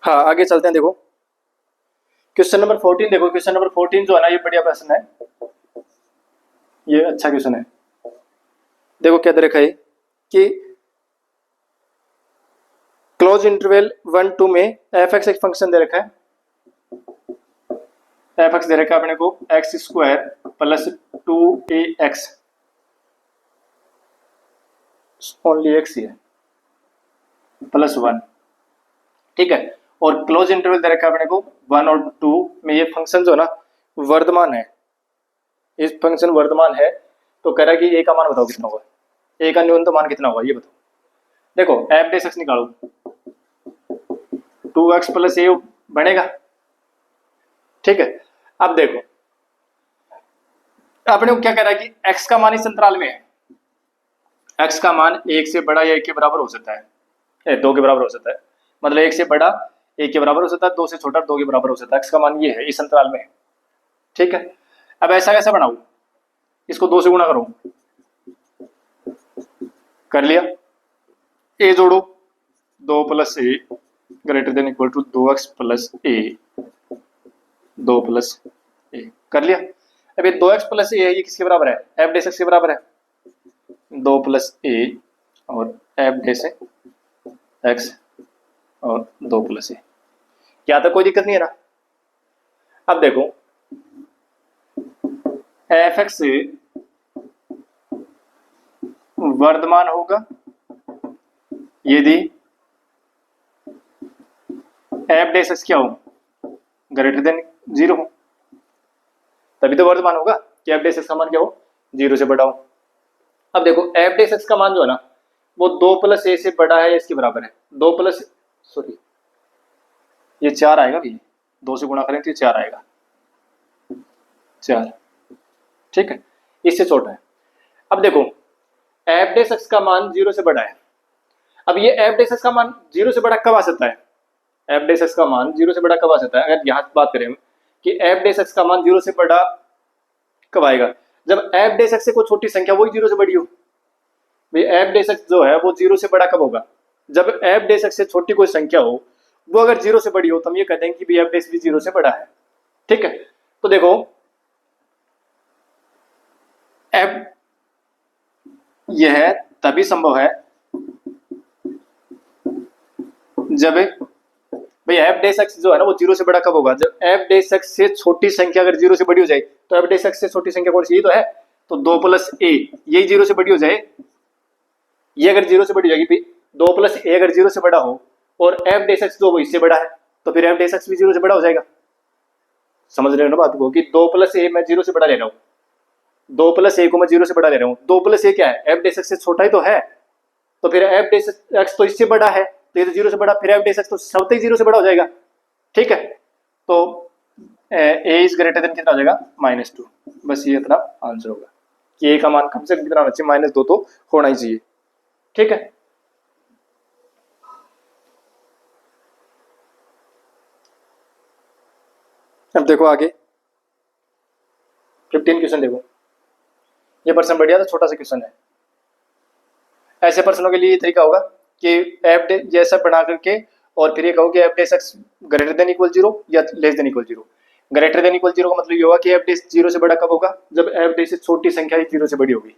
हाँ आगे चलते हैं। देखो क्वेश्चन नंबर 14, देखो क्वेश्चन नंबर 14 जो है ना ये बढ़िया क्वेश्चन है, ये अच्छा क्वेश्चन है। देखो क्या दे रखा है कि क्लोज इंटरवल 1 2 में एफ एक्स एक फंक्शन दे रखा है, एफ एक्स दे रखा है अपने को X square plus 2ax, only X ही है, प्लस 1। ठीक है, और क्लोज इंटरवल दे रखा है अपने को 1 और 2 में ये फंक्शन जो है ना वर्धमान है, इस फंक्शन वर्धमान है, तो कह रहा है कि ए का मान बताओ कितना होगा, ए का न्यूनतम मान कितना होगा ये बताओ। देखो एफ डेस एक्स निकालो, 2x प्लस ए बनेगा। ठीक है, अब देखो अपने को क्या कह रहा है कि x का मान इस अंतराल में है, x का मान 1 से बड़ा या 1 के बराबर हो सकता है, 2 के बराबर हो सकता है, मतलब 1 से बड़ा 1 के बराबर हो सकता है, 2 से छोटा 2 के बराबर हो सकता है, x का मान ये है, इस अंतराल में है। ठीक है, अब ऐसा कैसे बनाऊं, इसको 2 से गुणा करो, कर लिया, a जोड़ो 2 plus A greater than equal to 2x plus A, 2 plus A कर लिया। अब ये 2x प्लस ए है, ये किसके बराबर है, एफ डेस एक्स के बराबर है, 2 प्लस ए और एफ डेस एक्स और 2 प्लस ए, क्या तक कोई दिक्कत नहीं है ना। अब देखो एफ एक्स वर्धमान होगा यदि एफ डेस एक्स क्या हो, ग्रेटर देन 0 हो, तभी तो वर्धमान होगा कि एफ डेस एक्स का मान क्या हो, 0 से बड़ा हो। अब देखो एफ डेस एक्स का मान जो है ना वो 2 प्लस ए से बड़ा है, इसके बराबर है, 2 प्लस सॉरी ये 4 आएगा भी, 2 से गुणा करें तो ये 4 आएगा, 4। ठीक है, इससे छोटा है। अब देखो एफ डेस एक्स का मान 0 से बड़ा है, अब ये एफ डेस एक्स का मान 0 से बड़ा कब आ सकता है, एफ डेस एक्स का मान 0 से बड़ा कब आ सकता है, अगर यहाँ बात करें कि एफ डेस एक्स का मान 0 से बड़ा कब आएगा, जब एफ डेस एक्स से कोई छोटी संख्या वही 0 से बड़ी हो। भाई एफ डेस एक्स जो है वो 0 से बड़ा कब होगा, जब एफ डेस एक्स से छोटी कोई संख्या हो, वो अगर 0 से बड़ी हो तो हम ये कहते हैं कि एफ डेस भी 0 से बड़ा है। ठीक है, तो देखो एफ यह तभी संभव है जब भाई एफ डेस एक्स जो है ना वो 0 से बड़ा कब होगा, जब एफ डेस एक्स से छोटी संख्या अगर 0 से बड़ी हो जाए, तो एफ डेस एक्स से छोटी संख्या कौन सी, ये तो है, तो 2 प्लस ए यही 0 से बड़ी हो जाए, ये अगर 0 से बड़ी हो जाएगी, भाई 2 प्लस ए अगर 0 से बड़ा हो और एफ डेस एक्स जो वो इससे बड़ा है, तो फिर एफ डेस एक्स भी 0 से बड़ा हो जाएगा। समझ रहे हो ना बात को, कि 2 प्लस ए मैं 0 से बड़ा ले रहा हूँ, 2 प्लस ए को मैं 0 से बड़ा ले रहा हूँ, 2 प्लस ए क्या है, एफ डेस एक्स से छोटा ही तो है, तो फिर एफ डेस एक्स तो इससे बड़ा है, तो ये तो 0 से बड़ा, फिर एफ डेस एक्स तो सब ही 0 से बड़ा हो जाएगा। ठीक है, तो ए इज ग्रेटर देन कितना हो जाएगा, -2, बस ये इतना आंसर होगा कि ए का मान कम से कम कितना होना चाहिए, -2 तो होना ही चाहिए। ठीक है, अब देखो आगे 15 क्वेश्चन देखो, ये पर्सन बढ़िया, तो छोटा सा क्वेश्चन है, ऐसे पर्सनों के लिए ये तरीका होगा कि एफ डे जैसा बना करके और फिर ये कहो कि एफ डेस एक्स ग्रेटर देन इक्वल 0 या less than equal 0। Greater than equal 0 का मतलब ये होगा कि एफ डेस 0 से बड़ा कब होगा, जब एफ डेस से छोटी संख्या ही 0 से बड़ी होगी।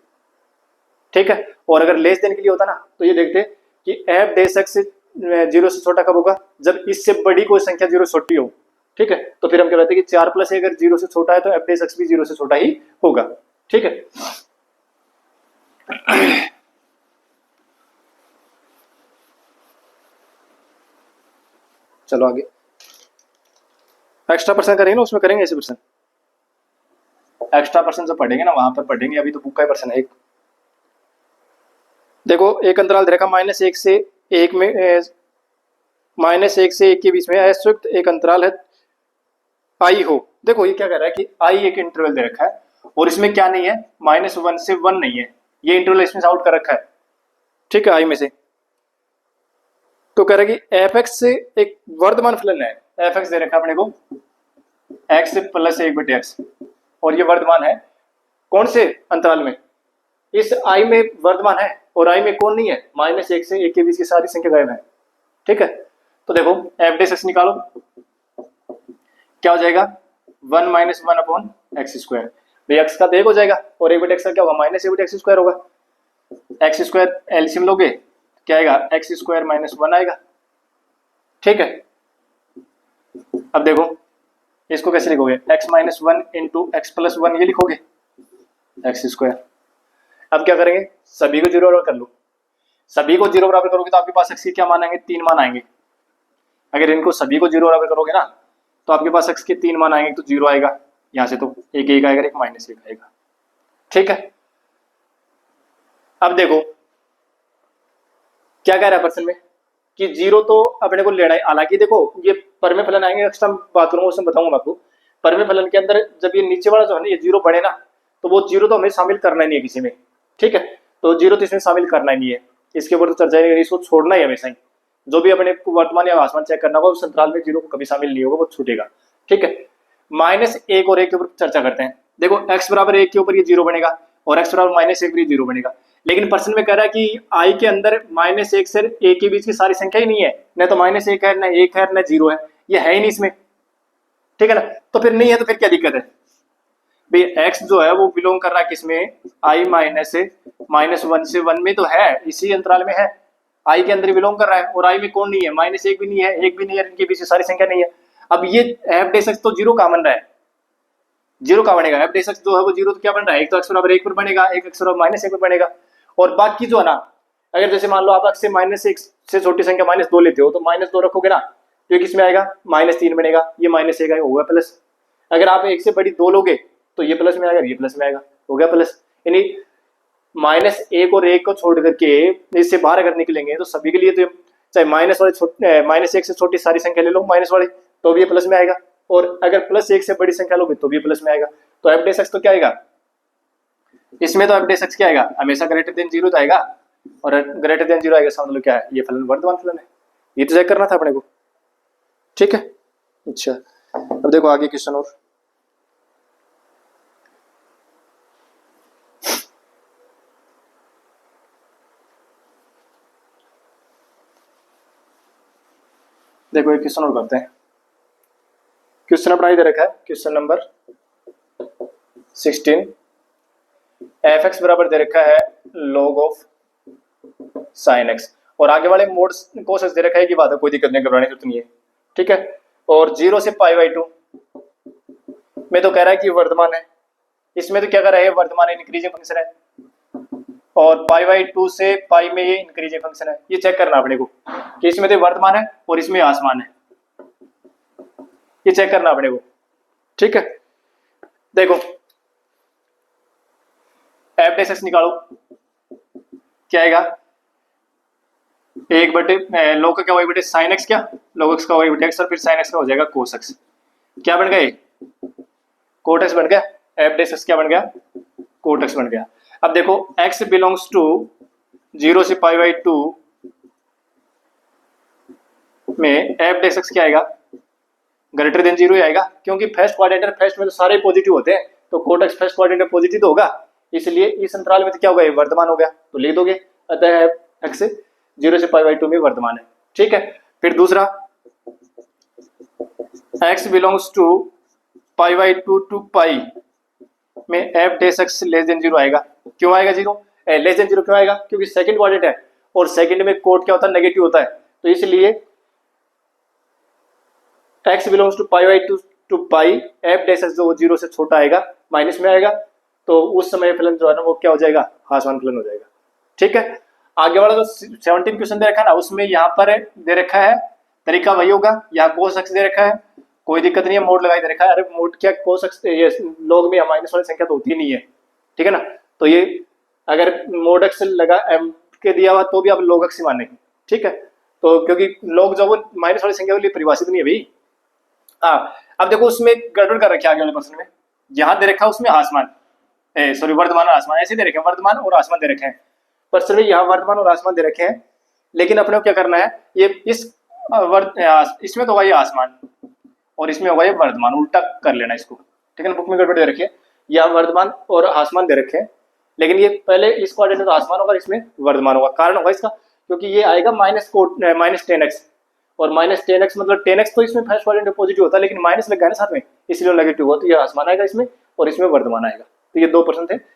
ठीक है, और अगर लेस देन के लिए होता ना तो ये देखते कि एफ डेस एक्स 0 से छोटा कब होगा, जब इससे बड़ी कोई संख्या 0 से छोटी हो। ठीक है, तो फिर हम क्या कहते हैं कि 4 प्लस अगर 0 से छोटा है तो एफ डेस एक्स भी 0 से छोटा ही होगा। ठीक है, चलो आगे एक्स्ट्रा पर्सन करेंगे ना, उसमें करेंगे ऐसे पर्सन, एक्स्ट्रा पर्सन जो पढ़ेंगे ना वहां पर पढ़ेंगे, अभी तो बुक का ही पर्सन है एक, देखो एक अंतराल दे रखा -1 से 1 में, -1 से 1 के बीच में अशुक्त एक अंतराल है आई हो। देखो ये क्या कह रहा है कि आई एक इंटरवल दे रखा है और इसमें क्या नहीं है, -1 से 1 नहीं है, ये इंटरवल इसमें आउट कर रखा है, ठीक है, आई में से। तो कह रहा है कि एफ एक्स से एक वर्धमान फलन है, एफ एक्स दे रखा है अपने को एक्स प्लस 1/x, और ये वर्धमान है कौन से अंतराल में, इस आई में वर्धमान है, और आई में कौन नहीं है, -1 से 1 के बीच की सारी संख्या गायब है, ठीक है। तो देखो एफ डैश एक्स निकालो, क्या हो जाएगा 1 - 1/x², भाई x का तो 1 हो जाएगा और 1/x का क्या होगा, -1/x² होगा, x² एलसीएम लोगे क्या आएगा, x² - 1 आएगा, ठीक है। अब देखो इसको कैसे लिखोगे, x - 1 × x + 1 ये लिखोगे x²। अब क्या करेंगे, सभी को 0 बराबर कर लो, सभी को 0 बराबर करोगे तो आपके पास x के क्या मान आएंगे, 3 मान आएंगे। अगर इनको सभी को 0 बराबर करोगे ना तो आपके पास x के 3 मान आएंगे, तो 0 आएगा यहाँ से, तो एक आएगा, एक -1 आएगा, ठीक है। अब देखो क्या कह रहा है प्रश्न में कि 0 तो अपने को लेना है, हालांकि देखो ये परमेय फलन आएंगे, एक्स्ट्रा बात करूंगा उसमें बताऊंगा आपको। परमेय फलन के अंदर जब ये नीचे वाला जो है ना, ये 0 बढ़े ना, तो वो 0 तो हमें शामिल करना ही नहीं है किसी में, ठीक है। तो 0 तो इसमें शामिल करना ही नहीं है, इसके ऊपर तो चर्चा नहीं, इसको छोड़ना ही हमेशा ही। जो भी अपने वर्तमान या आसमान चेक करना होगा उस अंतराल में 0 को कभी शामिल नहीं होगा, वो छूटेगा, ठीक है। -1 और 1 के ऊपर चर्चा करते हैं। देखो x बराबर 1 के ऊपर ये 0 बनेगा और x बराबर -1 पर ये 0 बनेगा, लेकिन प्रश्न में कह रहा है कि i के अंदर -1 से 1 के बीच की सारी संख्या ही नहीं है, न तो -1 है, न 1 है, न 0 है, ये है ही नहीं इसमें, ठीक है ना। तो फिर नहीं है तो फिर क्या दिक्कत है भाई, x जो है वो बिलोंग कर रहा है किसमें, i -1 से 1 में तो है, इसी अंतराल में है, i के अंदर बिलोंग कर रहा है, और i में कौन नहीं है, -1 भी नहीं है, 1 भी नहीं है, इनके बीच सारी संख्या नहीं है। अब ये एफ डैश एक्स तो 0 का बन रहा है, 0 का बनेगा, एफ डैश एक्स जो है वो 0 तो क्या बन रहा है, एक तो x बराबर 1 पर बनेगा, एक x बराबर -1 पर बनेगा, और बाकी जो है ना, अगर जैसे मान लो आप x से -1 से छोटी संख्या -2 लेते हो तो -2 रखोगे ना, तो ये किसमें आएगा, -3 बनेगा, ये -1 आएगा, होगा प्लस। अगर आप 1 से बड़ी 2 लोगे तो ये प्लस में आएगा, ये प्लस में आएगा, हो गया प्लस। यानी -1 और 1 को छोड़ करके इससे बाहर अगर निकलेंगे तो सभी के लिए तो चाहे -1 से छोटी सारी संख्या ले लो माइनस वाली, तो भी ये प्लस में आएगा, और अगर +1 से बड़ी संख्या लोगे तो भी प्लस में आएगा। तो एफ डैश एक्स तो क्या आएगा, इसमें तो एफ डैश एक्स क्या आएगा, हमेशा > 0 आएगा, और > 0 आएगा, समझ लो क्या है, ये फलन वर्धमान फलन है, ये तो चेक करना था अपने को, ठीक है। अच्छा अब देखो आगे क्वेश्चन, और देखो एक क्वेश्चन और करते हैं। क्वेश्चन अपना इधर रखा है, क्वेश्चन नंबर 16, एफ एक्स बराबर दे रखा है log ऑफ sin x, और आगे वाले मोड cos x दे रखा है कि बात है, कोई दिक्कत नहीं, घबराने की जरूरत नहीं है, ठीक है। और 0 से π/2 में तो कह रहा है कि वर्धमान है, इसमें तो क्या कर रहा है, वर्धमान इंक्रीजिंग फंक्शन है, और π/2 से पाई में ये इंक्रीजिंग फंक्शन है, ये चेक करना अपने को कि इसमें तो वर्धमान है और इसमें आसमान है, ये चेक करना अपने को, ठीक है। देखो एफ डैश एक्स निकालो, क्या आएगा, 1 log का क्या y बटे sin x, क्या log x का y बटे x, और फिर sin x का हो जाएगा cos x, क्या बन गए, cot x बन गया, एफ डैश एक्स क्या बन गया, cot x बन गया। अब देखो x बिलोंग्स टू 0 से π/2 में एफ डैश एक्स क्या आएगा, > 0 आएगा, क्योंकि फर्स्ट क्वाड्रेंट फर्स्ट में तो सारे पॉजिटिव होते हैं, तो cot x first quadrant positive तो होगा, इसलिए इस अंतराल में तो क्या होगा, ये वर्धमान हो गया, तो लिख दोगे, अतः x 0 से π/2 में वर्धमान है, ठीक है। फिर दूसरा x बिलोंग्स टू π/2 टू पाई में एफ डैश एक्स <0 आएगा, क्यों आएगा 0, <0 क्यों आएगा, क्योंकि सेकंड क्वाड्रेंट है, और सेकंड में कोट क्या होता है, नेगेटिव होता है, तो इसलिए x belongs to π/2 to pi, F dash X जो 0 से छोटा आएगा, माइनस में आएगा, तो उस समय फलन जो है ना वो क्या हो जाएगा, आसमान फलन हो जाएगा, ठीक है। आगे वाला जो 17 क्वेश्चन दे रखा है ना, उसमें यहाँ पर दे रखा है तरीका वही होगा, यहाँ cos x दे रखा है, कोई दिक्कत नहीं है, मोड लगाई दे रखा है, अरे मोड क्या cos x, ये log में माइनस वाली संख्या तो होती ही नहीं है, ठीक है ना। तो ये अगर मोड x लगा के दिया हुआ तो भी आप log x ही मानेंगे, ठीक है। तो क्योंकि log जो वो माइनस वाली संख्या के लिए परिभाषित नहीं है भाई। हाँ, अब देखो उसमें गड़बड़ कर रखी है आगे वाले प्रश्न में, यहाँ दे रखा है उसमें आसमान, सॉरी वर्धमान और आसमान ऐसे दे रखे हैं, वर्धमान और आसमान दे रखे हैं। प्रश्न में यहाँ वर्धमान और आसमान दे रखे हैं, लेकिन अपने को क्या करना है, ये इसमें तो होगा ये आसमान और इसमें होगा ये वर्धमान, उल्टा कर लेना इसको, ठीक है ना। बुक में गड़बड़ दे रखी है, यहाँ वर्धमान और आसमान दे रखे हैं, लेकिन ये पहले इस क्वाड्रेंट में तो आसमान होगा, इसमें वर्धमान होगा। कारण होगा इसका क्योंकि ये आएगा -10x और -10x मतलब 10x तो इसमें फर्स्ट क्वाड्रेंट में पॉजिटिव होता है, लेकिन माइनस लग गया ना साथ में, इसलिए नेगेटिव हुआ, तो ये आसमान आएगा इसमें और इसमें वर्धमान आएगा। तो ये 2 प्रश्न थे